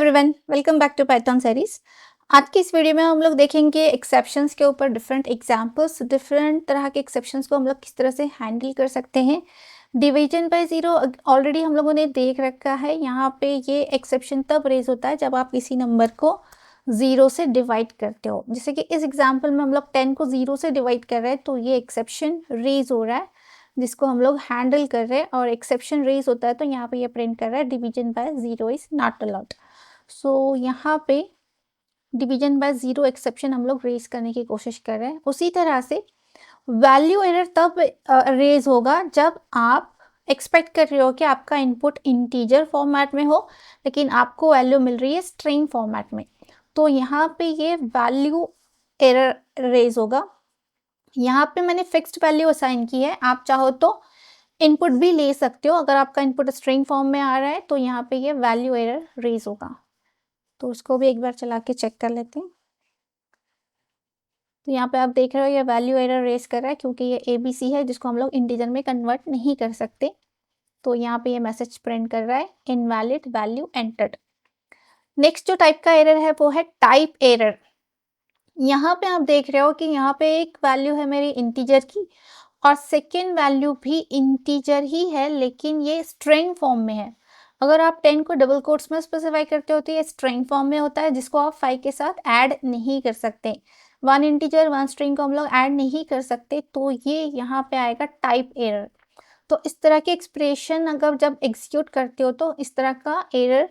Everyone, welcome back to Python series. आज की इस वीडियो में हम लोग देखेंगे एक्सेप्शंस के ऊपर डिफरेंट एग्जांपल्स, डिफरेंट तरह के एक्सेप्शंस को हम लोग किस तरह से हैंडल कर सकते हैं। डिवीजन बाय ज़ीरो ऑलरेडी हम लोगों ने देख रखा है। यहाँ पे ये एक्सेप्शन तब रेज होता है जब आप किसी नंबर को ज़ीरो से डिवाइड करते हो। जैसे कि इस एग्जाम्पल में हम लोग 10 को ज़ीरो से डिवाइड कर रहे हैं, तो ये एक्सेप्शन रेज हो रहा है जिसको हम लोग हैंडल कर रहे हैं। और एक्सेप्शन रेज होता है तो यहाँ पे ये प्रिंट कर रहा है division by zero is not allowed. So यहाँ पे डिवीजन बाय ज़ीरो एक्सेप्शन हम लोग रेज करने की कोशिश कर रहे हैं। उसी तरह से वैल्यू एरर तब रेज होगा जब आप एक्सपेक्ट कर रहे हो कि आपका इनपुट इंटीजर फॉर्मेट में हो, लेकिन आपको वैल्यू मिल रही है स्ट्रिंग फॉर्मेट में। तो यहाँ पे ये वैल्यू एरर रेज होगा। यहाँ पे मैंने फिक्स्ड वैल्यू असाइन की है, आप चाहो तो इनपुट भी ले सकते हो। अगर आपका इनपुट स्ट्रिंग फॉर्म में आ रहा है तो यहाँ पे ये वैल्यू एरर रेज होगा। तो उसको भी एक बार चला के चेक कर लेते हैं। तो यहाँ पे आप देख रहे हो ये वैल्यू एरर रेज कर रहा है क्योंकि ये ABC है जिसको हम लोग इंटीजर में कन्वर्ट नहीं कर सकते। तो यहाँ पे ये मैसेज प्रिंट कर रहा है इनवैलिड वैल्यू एंटर्ड। नेक्स्ट जो टाइप का एरर है वो है टाइप एरर। यहाँ पे आप देख रहे हो कि यहाँ पे एक वैल्यू है मेरी इंटीजर की और सेकेंड वैल्यू भी इंटीजर ही है, लेकिन ये स्ट्रिंग फॉर्म में है। अगर आप 10 को डबल कोट्स में स्पेसिफाई करते हो तो ये स्ट्रिंग फॉर्म में होता है जिसको आप 5 के साथ ऐड नहीं कर सकते। वन इंटीजर वन स्ट्रिंग को हम लोग ऐड नहीं कर सकते, तो ये यहाँ पे आएगा टाइप एरर। तो इस तरह के एक्सप्रेशन अगर जब एग्जीक्यूट करते हो तो इस तरह का एरर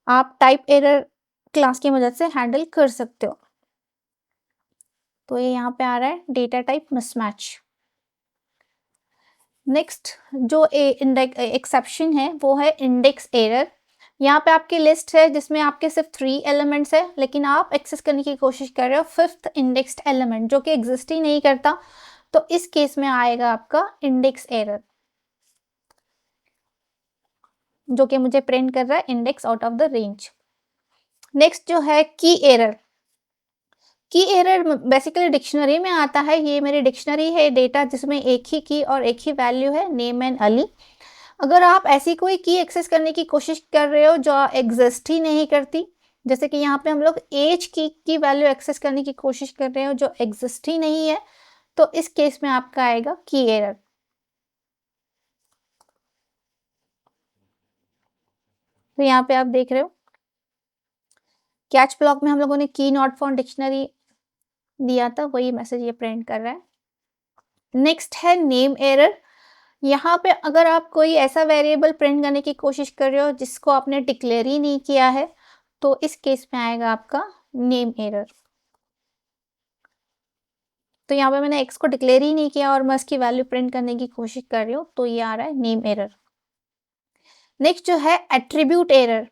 आप टाइप एरर क्लास की मदद से हैंडल कर सकते हो। तो ये यहाँ पे आ रहा है डेटा टाइप मिसमैच। नेक्स्ट जो एक्सेप्शन है वो है इंडेक्स एरर। यहाँ पे आपकी लिस्ट है जिसमें आपके सिर्फ 3 एलिमेंट्स है, लेकिन आप एक्सेस करने की कोशिश कर रहे हो 5th इंडेक्स्ड एलिमेंट जो कि एग्जिस्ट ही नहीं करता। तो इस केस में आएगा आपका इंडेक्स एरर, जो कि मुझे प्रिंट कर रहा है index out of the range. Next जो है की एरर। की एरर बेसिकली डिक्शनरी में आता है। ये मेरी डिक्शनरी है डेटा जिसमें एक ही की और एक ही वैल्यू है, नेम एंड अली। अगर आप ऐसी कोई की एक्सेस करने की कोशिश कर रहे हो जो एग्जिस्ट ही नहीं करती, जैसे कि यहाँ पे हम लोग एज की वैल्यू एक्सेस करने की कोशिश कर रहे हो जो एग्जिस्ट ही नहीं है, तो इस केस में आपका आएगा की एरर। तो यहाँ पे आप देख रहे हो कैच ब्लॉक में हम लोगों ने की नॉट फाउंड डिक्शनरी दिया था, वही मैसेज ये प्रिंट कर रहा है। नेक्स्ट है नेम एरर। यहाँ पे अगर आप कोई ऐसा वेरिएबल प्रिंट करने की कोशिश कर रहे हो जिसको आपने डिक्लेयर ही नहीं किया है, तो इस केस में आएगा आपका नेम एरर। तो यहाँ पे मैंने x को डिक्लेयर ही नहीं किया और मैं इसकी वैल्यू प्रिंट करने की कोशिश कर रही हूँ, तो ये आ रहा है नेम एरर। नेक्स्ट जो है एट्रीब्यूट एरर।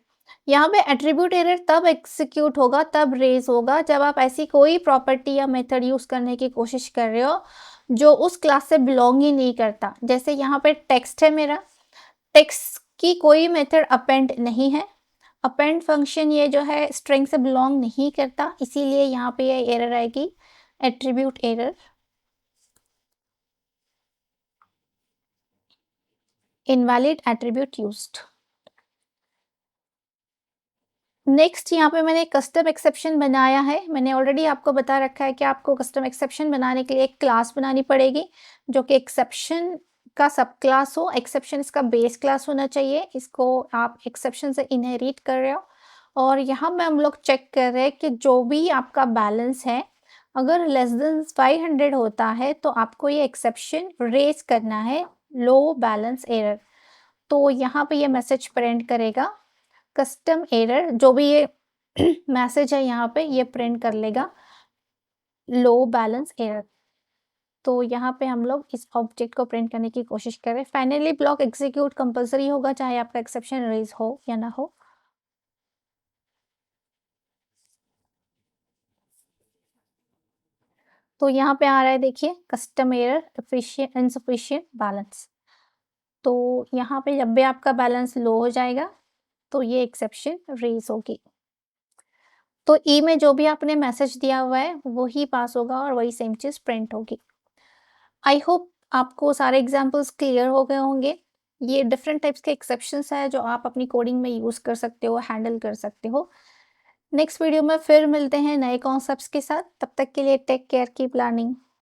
यहाँ पे एट्रीब्यूट एरर तब एग्जीक्यूट होगा, तब रेज होगा जब आप ऐसी कोई प्रॉपर्टी या मेथड यूज करने की कोशिश कर रहे हो जो उस क्लास से बिलोंग ही नहीं करता। जैसे यहाँ पे टेक्स्ट है मेरा, टेक्स्ट की कोई मेथड अपेंड नहीं है, अपेंड फंक्शन ये जो है स्ट्रिंग से बिलोंग नहीं करता, इसीलिए यहाँ पे ये एरर आएगी attribute error, invalid attribute used. Next यहाँ पे मैंने कस्टम एक्सेप्शन बनाया है। मैंने ऑलरेडी आपको बता रखा है कि आपको कस्टम एक्सेप्शन बनाने के लिए एक क्लास बनानी पड़ेगी जो कि एक्सेप्शन का सब क्लास हो। एक्सेप्शन इसका बेस क्लास होना चाहिए, इसको आप एक्सेप्शन से इनहेरिट कर रहे हो। और यहाँ में हम लोग चेक कर रहे हैं कि जो भी आपका बैलेंस है अगर लेस देन 500 होता है तो आपको ये एक्सेप्शन रेज करना है, लो बैलेंस एरर। तो यहाँ पे ये मैसेज प्रिंट करेगा कस्टम एरर, जो भी ये मैसेज है यहाँ पे ये प्रिंट कर लेगा लो बैलेंस एरर। तो यहाँ पे हम लोग इस ऑब्जेक्ट को प्रिंट करने की कोशिश कर रहे हैं। फाइनली ब्लॉक एग्जीक्यूट कंपलसरी होगा चाहे आपका एक्सेप्शन रेज हो या ना हो। तो यहाँ पे आ रहा है देखिए custom error efficient insufficient balance. तो यहाँ पे जब भी आपका बैलेंस लो हो जाएगा तो ये एक्सेप्शन रेज होगी। तो ई में जो भी आपने मैसेज दिया हुआ है वही पास होगा और वही सेम चीज़ प्रिंट होगी। आई होप आपको सारे एग्जाम्पल्स क्लियर हो गए होंगे। ये डिफरेंट टाइप्स के एक्सेप्शंस हैं जो आप अपनी कोडिंग में यूज़ कर सकते हो, हैंडल कर सकते हो। नेक्स्ट वीडियो में फिर मिलते हैं नए कॉन्सेप्ट्स के साथ। तब तक के लिए टेक केयर, कीप लर्निंग।